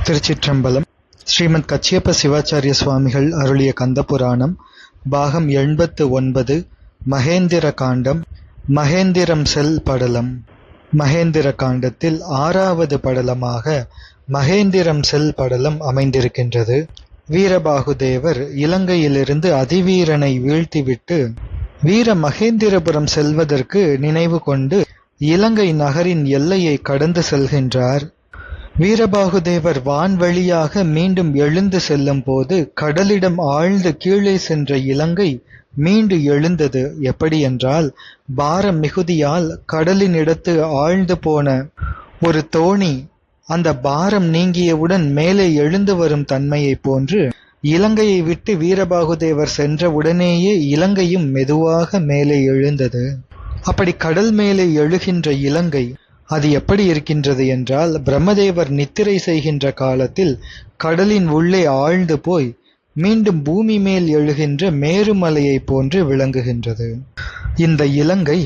திருச்சிற்றம்பலம். ஸ்ரீமத் கச்சியப்ப சிவாச்சாரிய சுவாமிகள் அருளிய கந்தபுராணம் பாகம் 89 மகேந்திர காண்டம். மகேந்திரம் செல் படலம். மகேந்திர காண்டத்தில் 6வது படலமாக மகேந்திரம் செல் படலம் அமைந்திருக்கின்றது. வீரபாகுதேவர் இலங்கையிலிருந்து அதிவீரனை வீழ்த்திவிட்டு வீர மகேந்திரபுரம் செல்வதற்கு நினைவு கொண்டு இலங்கை நகரின் எல்லையை கடந்து செல்கின்றார். வீரபாகுதேவர் வான்வழியாக மீண்டும் எழுந்து செல்லும் போது கடலிடம் ஆழ்ந்து கீழே சென்ற இலங்கை மீண்டு எழுந்தது. எப்படி என்றால், பாரம் மிகுதியால் கடலின் இடத்து ஆழ்ந்து போன ஒரு தோணி அந்த பாரம் நீங்கியவுடன் மேலே எழுந்து வரும் தன்மையை போன்று இலங்கையை விட்டு வீரபாகுதேவர் சென்ற உடனேயே இலங்கையும் மெதுவாக மேலே எழுந்தது. அப்படி கடல் மேலே எழுகின்ற இலங்கை அது எப்படி இருக்கின்றது என்றால், பிரம்மதேவர் நித்திரை செய்கின்ற காலத்தில் கடலின் உள்ளே ஆழ்ந்து போய் மீண்டும் பூமி மேல் எழுகின்ற மேருமலையை போன்று விளங்குகின்றது. இந்த இலங்கை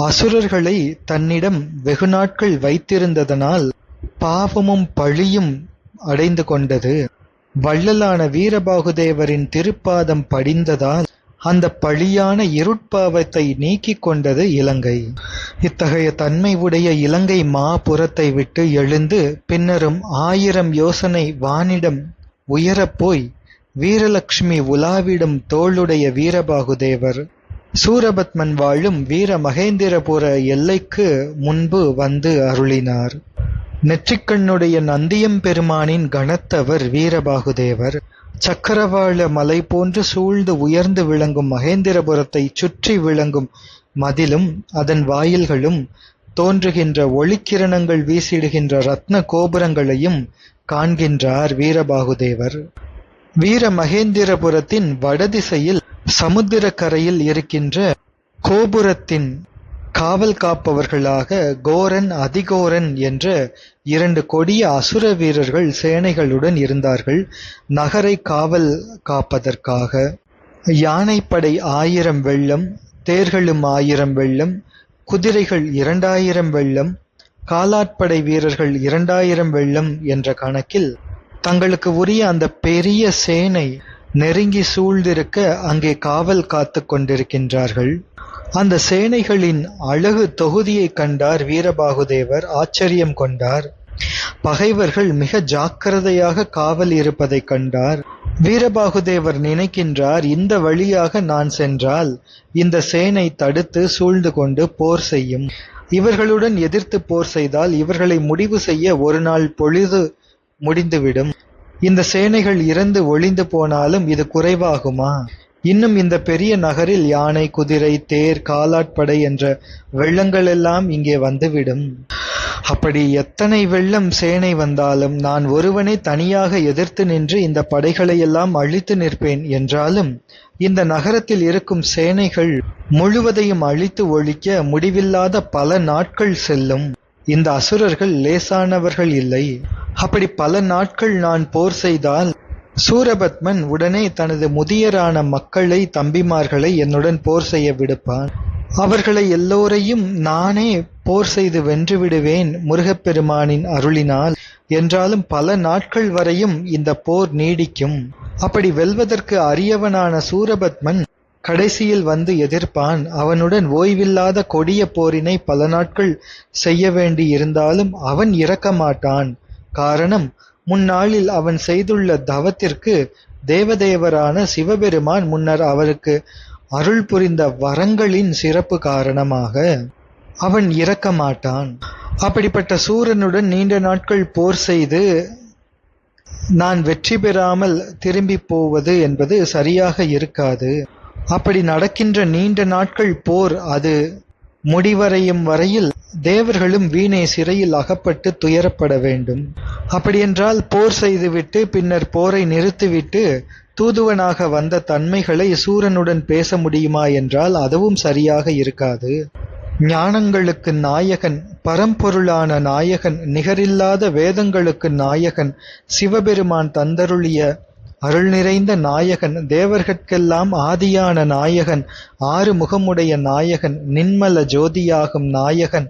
அசுரர்களை தன்னிடம் வெகு நாட்கள் வைத்திருந்ததனால் பாவமும் பழியும் அடைந்து கொண்டது. வள்ளலான வீரபாகுதேவரின் திருப்பாதம் படிந்ததால் அந்த பழியான இருட்பாவத்தை நீக்கிக் கொண்டது இலங்கை. இத்தகைய தன்மை உடைய இலங்கை மாபுரத்தை விட்டு எழுந்து பின்னரும் 1000 யோசனை வானிடம் உயரப்போய் வீரலட்சுமி உலாவிடும் தோளுடைய வீரபாகுதேவர் சூரபத்மன் வாழும் வீர மகேந்திரபுர எல்லைக்கு முன்பு வந்து அருளினார். நெற்றிக்கண்ணுடைய நந்தியம் பெருமானின் கணத்தவர் வீரபாகுதேவர். சக்கரவாள மலை போன்று சூழ்ந்து உயர்ந்து விளங்கும் மகேந்திரபுரத்தை சுற்றி விளங்கும் மதிலும் அதன் வாயில்களும் தோன்றுகின்ற ஒளிக்கிரணங்கள் வீசிடுகின்ற ரத்ன கோபுரங்களையும் காண்கின்றார் வீரபாகுதேவர். வீர மகேந்திரபுரத்தின் வடதிசையில் சமுத்திர கரையில் இருக்கின்ற கோபுரத்தின் காவல் காப்பவர்களாக கோரன் அதிகோரன் என்ற 2 கொடிய அசுர வீரர்கள் சேனைகளுடன் இருந்தார்கள். நகரை காவல் காப்பதற்காக யானைப்படை 1000 வெள்ளம், தேர்களும் 1000 வெள்ளம், குதிரைகள் 2000 வெள்ளம், காலாட்படை வீரர்கள் 2000 வெள்ளம் என்ற கணக்கில் தங்களுக்கு உரிய அந்த பெரிய சேனை நெருங்கி சூழ்ந்திருக்க அங்கே காவல் காத்து கொண்டிருக்கின்றார்கள். அந்த சேனைகளின் அழகு தொகுதியை கண்டார் வீரபாகுதேவர். ஆச்சரியம் கொண்டார். பகைவர்கள் மிக ஜாக்கிரதையாக காவல் இருப்பதை கண்டார். வீரபாகுதேவர் நினைக்கின்றார், இந்த வழியாக நான் சென்றால் இந்த சேனை தடுத்து சூழ்ந்து கொண்டு போர் செய்யும். இவர்களுடன் எதிர்த்து போர் செய்தால் இவர்களை முடிவு செய்ய ஒரு நாள் பொழுது முடிந்துவிடும். இந்த சேனைகள் இறந்து ஒளிந்து போனாலும் இது குறைவாகுமா? இன்னும் இந்த பெரிய நகரில் யானை, குதிரை, தேர், காலாட்படை என்ற வெள்ளங்களெல்லாம் இங்கே வந்துவிடும். அப்படி எத்தனை வெள்ளம் சேனை வந்தாலும் நான் ஒருவனே தனியாக எதிர்த்து நின்று இந்த படைகளையெல்லாம் அழித்து நிற்பேன் என்றாலும் இந்த நகரத்தில் இருக்கும் சேனைகள் முழுவதையும் அழித்து ஒழிக்க முடிவில்லாத பல நாட்கள் செல்லும். இந்த அசுரர்கள் லேசானவர்கள் இல்லை. அப்படி பல நாட்கள் நான் போர் செய்தால் சூரபத்மன் உடனே தனது முதியரான மக்களை, தம்பிமார்களை என்னுடன் போர் செய்ய விடுப்பான். அவர்களை எல்லோரையும் நானே போர் செய்து வென்று விடுவேன் முருகப்பெருமானின் அருளினால். என்றாலும் பல நாட்கள் வரையும் இந்த போர் நீடிக்கும். அப்படி வெல்வதற்கு அரியவனான சூரபத்மன் கடைசியில் வந்து எதிர்ப்பான். அவனுடன் ஓய்வில்லாத கொடிய போரினை பல நாட்கள் செய்ய வேண்டி இருந்தாலும் அவன் இறக்க மாட்டான். காரணம், முன்னாளில் அவன் செய்துள்ள தவத்திற்கு தேவதேவரான சிவபெருமான் முன்னர் அவருக்கு அருள் புரிந்த வரங்களின் சிறப்பு காரணமாக அவன் இறக்க மாட்டான். அப்படிப்பட்ட சூரனுடன் நீண்ட நாட்கள் போர் செய்து நான் வெற்றி பெறாமல் திரும்பி போவது என்பது சரியாக இருக்காது. அப்படி நடக்கின்ற நீண்ட நாட்கள் போர் அது முடிவடையும் வரையில் தேவர்களும் வீணே சிறையில் அகப்பட்டு துயரப்பட வேண்டும். அப்படியென்றால் போர் செய்துவிட்டு பின்னர் போரை நிறுத்திவிட்டு தூதுவனாக வந்த தன்மைகளை சூரனுடன் பேச முடியுமா என்றால் அதுவும் சரியாக இருக்காது. ஞானங்களுக்கு நாயகன், பரம்பொருளான நாயகன், நிகரில்லாத வேதங்களுக்கு நாயகன் சிவபெருமான் தந்தருளிய அருள் நிறைந்த நாயகன், தேவர்கட்கெல்லாம் ஆதியான நாயகன், ஆறு முகமுடைய நாயகன், நின்மல ஜோதியாகும் நாயகன்,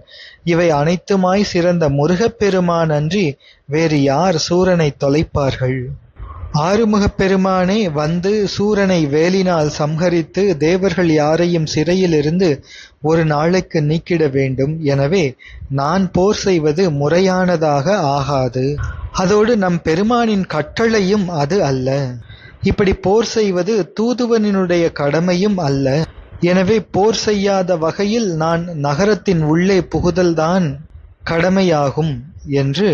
இவை அனைத்துமாய் சிறந்த முருகப்பெருமான் அன்றி வேறு யார் சூரனை தொலைப்பார்கள்? ஆறுமுகப் பெருமானே வந்து சூரனை வேலினால் சம்ஹரித்து தேவர்கள் யாரையும் சிறையிலிருந்து ஒரு நாளைக்கு நீக்கிட வேண்டும். எனவே நான் போர் செய்வது முறையானதாக ஆகாது. அதோடு நம் பெருமானின் கட்டளையும் அது அல்ல. இப்படி போர் செய்வது தூதுவனினுடைய கடமையும் அல்ல. எனவே போர் செய்யாத வகையில் நான் நகரத்தின் உள்ளே புகுதல்தான் கடமையாகும் என்று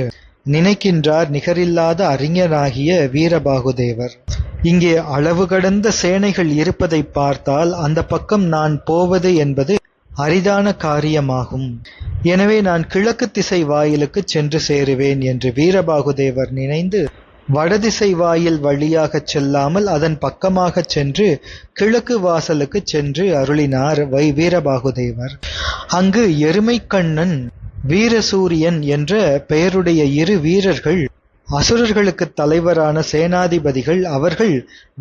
நினைக்கின்றார் நிகரில்லாத அறிஞராகிய வீரபாகுதேவர். இங்கே அளவு கடந்த சேனைகள் இருப்பதை பார்த்தால் அந்த பக்கம் நான் போவது என்பது அரிதான காரியமாகும். எனவே நான் கிழக்கு திசை வாயிலுக்கு சென்று சேருவேன் என்று வீரபாகுதேவர் நினைந்து வடதிசை வாயில் வழியாகச் செல்லாமல் அதன் பக்கமாகச் சென்று கிழக்கு வாசலுக்கு சென்று அருளினார் வீரபாகுதேவர். அங்கு எருமைக்கண்ணன், வீரசூரியன் என்ற பெயருடைய இரு வீரர்கள், அசுரர்களுக்கு தலைவரான சேனாதிபதிகள், அவர்கள்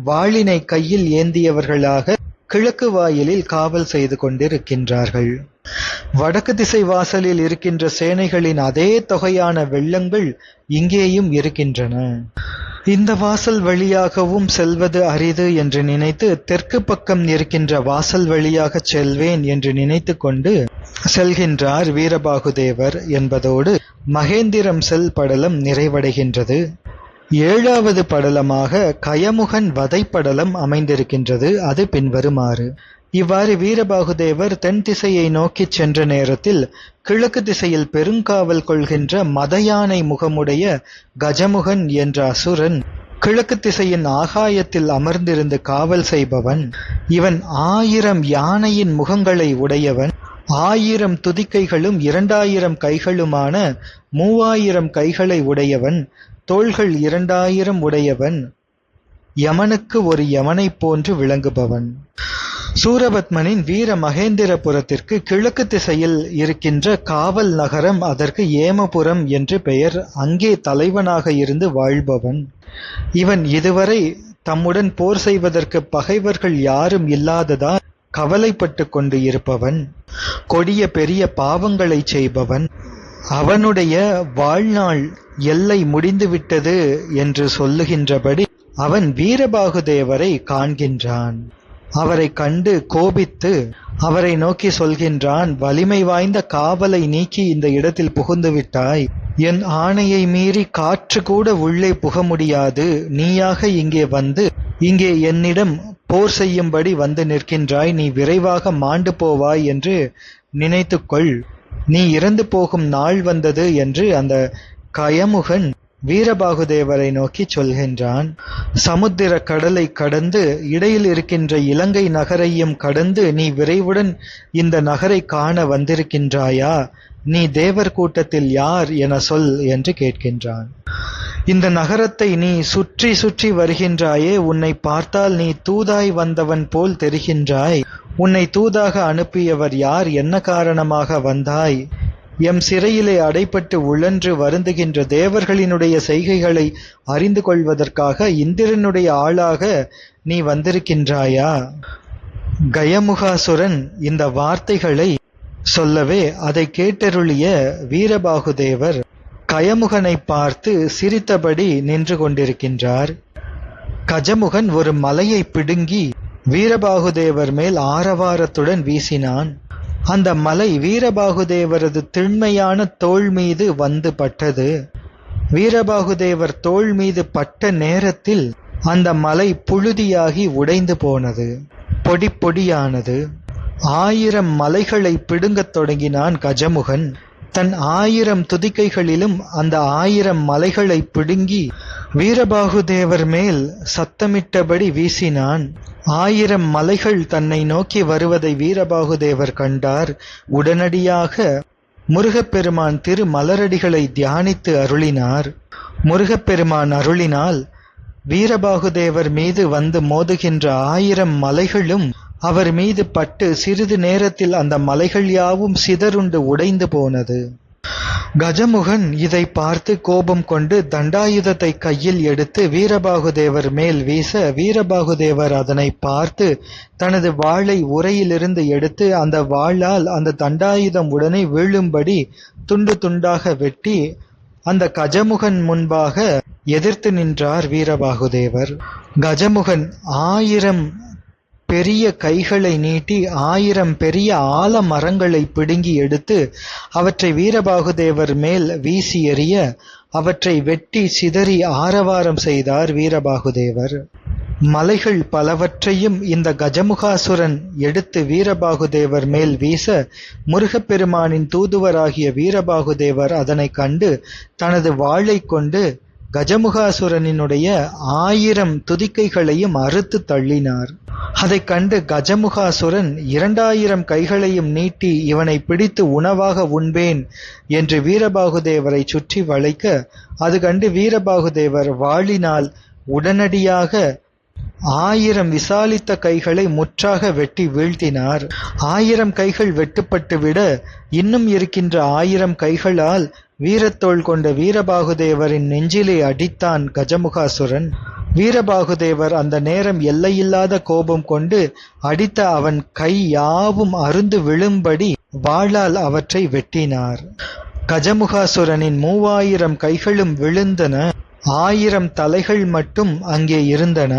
வாளினை கையில் ஏந்தியவர்களாக கிழக்கு வாயிலில் காவல் செய்து கொண்டிருக்கின்றார்கள். வடக்கு திசை வாசலில் இருக்கின்ற சேனைகளின் அதே தொகையான வெள்ளங்கள் இங்கேயும் இருக்கின்றன. இந்த வாசல் வழியாகவும் செல்வது அரிது என்று நினைத்து தெற்கு பக்கம் இருக்கின்ற வாசல் வழியாக செல்வேன் என்று நினைத்து கொண்டு செல்கின்றார் வீரபாகுதேவர் என்பதோடு மகேந்திரம் செல் படலம் நிறைவடைகின்றது. 7வது படலமாக கயமுகன் வதை படலம் அமைந்திருக்கின்றது. அது பின்வருமாறு. இவ்வாறு வீரபாகுதேவர் தென் திசையை நோக்கிச் சென்ற நேரத்தில் கிழக்கு திசையில் பெருங்காவல் கொள்கின்ற மதயானை முகமுடைய கஜமுகன் என்ற அசுரன் கிழக்கு திசையின் ஆகாயத்தில் அமர்ந்திருந்து காவல் செய்பவன். இவன் 1000 யானையின் முகங்களை உடையவன், 1000 துதிக்கைகளும் 2000 கைகளுமான 3000 கைகளை உடையவன், தோள்கள் 2000 உடையவன், யமனுக்கு ஒரு யமனைப் போன்று விளங்குபவன். சூரபத்மனின் வீர மகேந்திரபுரத்திற்கு கிழக்கு திசையில் இருக்கின்ற காவல் நகரம், அதற்கு ஏமபுரம் என்று பெயர். அங்கே தலைவனாக இருந்து வாழ்பவன். இவன் இதுவரை தம்முடன் போர் செய்வதற்கு பகைவர்கள் யாரும் இல்லாததால் கவலைப்பட்டு கொண்டு இருப்பவன். கொடிய பெரிய பாவங்களை செய்பவன். அவனுடைய வாழ்நாள் எல்லை முடிந்துவிட்டது என்று சொல்லுகின்றபடி அவன் வீரபாகுதேவரை காண்கின்றான். அவரை கண்டு கோபித்து அவரை நோக்கி சொல்கின்றான், வலிமை வாய்ந்த காவலை நீக்கி இந்த இடத்தில் புகுந்து விட்டாய். என் ஆணையை மீறி காற்று கூட உள்ளே புக முடியாது. நீயாக இங்கே வந்து இங்கே என்னிடம் போர் செய்யும்படி வந்து நிற்கின்றாய். நீ விரைவாக மாண்டு போவாய் என்று நினைத்துக்கொள். நீ இறந்து போகும் நாள் வந்தது என்று அந்த கயமுகன் வீரபாகுதேவரை நோக்கி சொல்கின்றான். சமுத்திர கடலை கடந்து இடையில் இருக்கின்ற இலங்கை நகரையும் கடந்து நீ விரைவுடன் இந்த நகரை காண வந்திருக்கின்றாயா? நீ தேவர் கூட்டத்தில் யார் என சொல் என்று கேட்கின்றான். இந்த நகரத்தை நீ சுற்றி சுற்றி வருகின்றாயே, உன்னை பார்த்தால் நீ தூதாய் வந்தவன் போல் தெரிகின்றாய். உன்னை தூதாக அனுப்பியவர் யார்? என்ன காரணமாக வந்தாய்? எம் சிறையிலே அடைப்பட்டு உழன்று வருந்துகின்ற தேவர்களினுடைய செய்கைகளை அறிந்து கொள்வதற்காக இந்திரனுடைய ஆளாக நீ வந்திருக்கின்றாயா? கயமுகாசுரன் இந்த வார்த்தைகளை சொல்லவே அதை கேட்டருளிய வீரபாகுதேவர் கயமுகனை பார்த்து சிரித்தபடி நின்று கொண்டிருக்கின்றார். கஜமுகன் ஒரு மலையை பிடுங்கி வீரபாகுதேவர் மேல் ஆரவாரத்துடன் வீசினான். அந்த மலை வீரபாகுதேவரது திண்மையான தோள் மீது வந்து பட்டது. வீரபாகுதேவர் தோள் மீது பட்ட நேரத்தில் அந்த மலை புழுதியாகி உடைந்து போனது, பொடி பொடியானது. 1000 மலைகளை பிடுங்கத் தொடங்கினான் கஜமுகன். தன் 1000 துதிக்கைகளிலும் அந்த 1000 மலைகளை பிடுங்கி வீரபாகுதேவர் மேல் சத்தமிட்டபடி வீசினான். 1000 மலைகள் தன்னை நோக்கி வருவதை வீரபாகுதேவர் கண்டார். உடனடியாக முருகப்பெருமான் திரு மலரடிகளை தியானித்து அருளினார். முருகப்பெருமான் அருளினால் வீரபாகுதேவர் மீது வந்து மோதுகின்ற 1000 மலைகளும் அவர் மீது பட்டு சிறிது நேரத்தில் அந்த மலைகள் யாவும் சிதறுண்டு உடைந்து போனது. கஜமுகன் இதை பார்த்து கோபம் கொண்டு தண்டாயுதத்தை கையில் எடுத்து வீரபாகுதேவர் மேல் வீச, வீரபாகுதேவர் அதனை பார்த்து தனது வாளை உறையிலிருந்து எடுத்து அந்த வாளால் அந்த தண்டாயுதம் உடனே வீழும்படி துண்டு துண்டாக வெட்டி அந்த கஜமுகன் முன்பாக எதிர்த்து நின்றார் வீரபாகுதேவர். கஜமுகன் 1000 பெரிய கைகளை நீட்டி 1000 பெரிய ஆலமரங்களை பிடுங்கி எடுத்து அவற்றை வீரபாகுதேவர் மேல் வீசி எறிய, அவற்றை வெட்டி சிதறி ஆரவாரம் செய்தார் வீரபாகுதேவர். மலைகள் பலவற்றையும் இந்த கஜமுகாசுரன் எடுத்து வீரபாகுதேவர் மேல் வீச, முருகப்பெருமானின் தூதுவராகிய வீரபாகுதேவர் அதனை கண்டு தனது வாளை கொண்டு கஜமுகாசுரனினுடைய 1000 துதிக்கைகளையும் அறுத்து தள்ளினார். அதைக் கண்டு கஜமுகாசுரன் 2000 கைகளையும் நீட்டி இவனை பிடித்து உணவாக உண்பேன் என்று வீரபாகுதேவரை சுற்றி வளைக்க, அது கண்டு வீரபாகுதேவர் வாளினால் உடனடியாக 1000 விசாலித்த கைகளை முற்றாக வெட்டி வீழ்த்தினார். 1000 கைகள் வெட்டுப்பட்டு விட இன்னும் இருக்கின்ற 1000 கைகளால் வீரத்தோள் கொண்ட வீரபாகுதேவரின் நெஞ்சிலே அடித்தான் கஜமுகாசுரன். வீரபாகுதேவர் அந்த நேரம் எல்லையில்லாத கோபம் கொண்டு அடித்த அவன் கை யாவும் அருந்து விழும்படி வாளால் அவற்றை வெட்டினார். கஜமுகாசுரனின் 3000 கைகளும் விழுந்தன. 1000 தலைகள் மட்டும் அங்கே இருந்தன.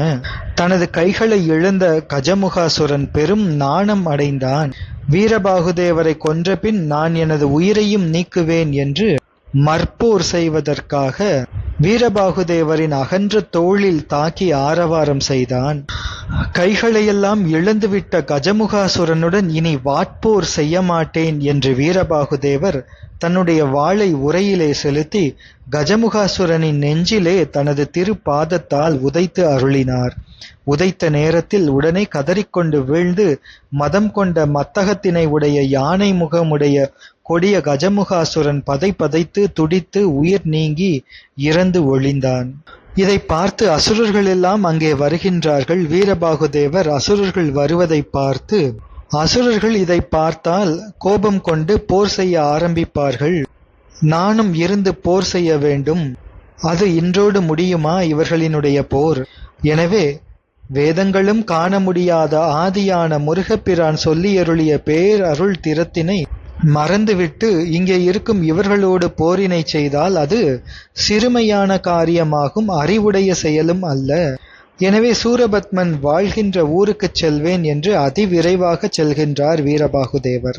தனது கைகளை இழந்த கஜமுகாசுரன் பெரும் நாணம் அடைந்தான். வீரபாகுதேவரை கொன்றபின் நான் எனது உயிரையும் நீக்குவேன் என்று மற்போர் செய்வதற்காக வீரபாகுதேவரின் அகன்ற தோளில் தாக்கி ஆரவாரம் செய்தான். கைகளையெல்லாம் இழந்துவிட்ட கஜமுகாசுரனுடன் இனி வாட்போர் செய்ய மாட்டேன் என்று வீரபாகுதேவர் தன்னுடைய வாளை உறையிலே செலுத்தி கஜமுகாசுரனின் நெஞ்சிலே தனது திருப்பாதத்தால் உதைத்து அருளினார். உதைத்த நேரத்தில் உடனே கதறிக்கொண்டு வீழ்ந்து மதம் கொண்ட மத்தகத்தினை உடைய யானை முகமுடைய கொடிய கஜமுகாசுரன் பதைத்து துடித்து உயிர் நீங்கி இறந்து ஒழிந்தான். இதை பார்த்து அசுரர்கள் எல்லாம் அங்கே வருகின்றார்கள். வீரபாகுதேவர் அசுரர்கள் வருவதை பார்த்து, அசுரர்கள் இதை பார்த்தால் கோபம் கொண்டு போர் செய்ய ஆரம்பிப்பார்கள். நானும் இருந்து போர் செய்ய வேண்டும். அது இன்றோடு முடியுமா இவர்களினுடைய போர்? எனவே வேதங்களும் காண முடியாத ஆதியான முருகப்பிரான் சொல்லியருளிய பேர் அருள் திறத்தினை மறந்துவிட்டு இங்கே இருக்கும் இவர்களோடு போரினை செய்தால் அது சிறுமையான காரியமாகும், அறிவுடைய செயலும் அல்ல. எனவே சூரபத்மன் வாழ்கின்ற ஊருக்குச் செல்வேன் என்று அதிவிரைவாக செல்கின்றார் வீரபாகுதேவர்.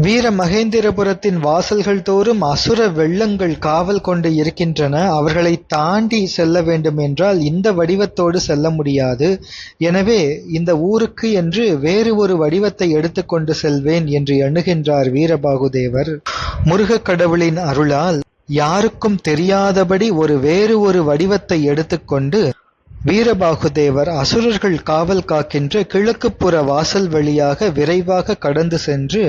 வீர மகேந்திரபுரத்தின் வாசல்கள் தோறும் அசுர வெள்ளங்கள் காவல் கொண்டு இருக்கின்றன. அவர்களை தாண்டி செல்ல வேண்டும் என்றால் இந்த வடிவத்தோடு செல்ல முடியாது. எனவே இந்த ஊருக்கு என்று வேறு ஒரு வடிவத்தை எடுத்துக்கொண்டு செல்வேன் என்று எண்ணுகின்றார் வீரபாகுதேவர். முருகக் கடவுளின் அருளால் யாருக்கும் தெரியாதபடி வேறு ஒரு வடிவத்தை எடுத்துக்கொண்டு வீரபாகுதேவர் அசுரர்கள் காவல் காக்கின்ற கிழக்குப்புற வாசல் வழியாக விரைவாக கடந்து சென்று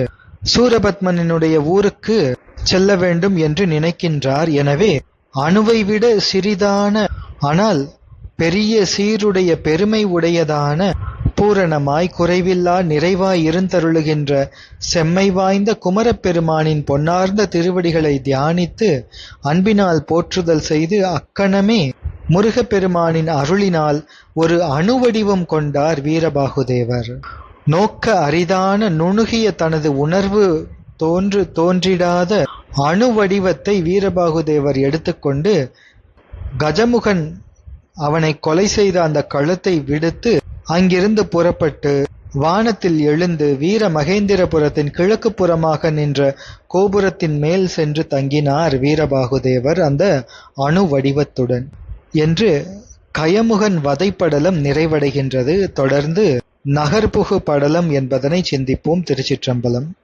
சூரபத்மனினுடைய ஊருக்கு செல்ல வேண்டும் என்று நினைக்கின்றார். எனவே அணுவை விட சிறிதான ஆனால் பெரிய சீருடைய பெருமை உடையதான பூரணமாய் குறைவில்லா நிறைவாய் இருந்தருளுகின்ற செம்மை வாய்ந்த குமரப்பெருமானின் பொன்னார்ந்த திருவடிகளை தியானித்து அன்பினால் போற்றுதல் செய்து அக்கணமே முருகப்பெருமானின் அருளினால் ஒரு அணுவடிவம் கொண்டார் வீரபாகுதேவர். நோக்க அரிதான நுணுகிய தனது உணர்வு தோன்றிடாத அணுவடிவத்தை வீரபாகுதேவர் எடுத்துக்கொண்டு கஜமுகன் அவனை கொலை செய்த அந்த களத்தை விடுத்து அங்கிருந்து புறப்பட்டு வானத்தில் எழுந்து வீர மகேந்திரபுரத்தின் கிழக்கு புறமாக நின்ற கோபுரத்தின் மேல் சென்று தங்கினார் வீரபாகுதேவர் அந்த அணு வடிவத்துடன் என்று கயமுகன் வதைப்படலம் நிறைவடைகின்றது. தொடர்ந்து நகர்புகு படலம் என்பதனை சிந்திப்போம். திருச்சிற்றம்பலம்.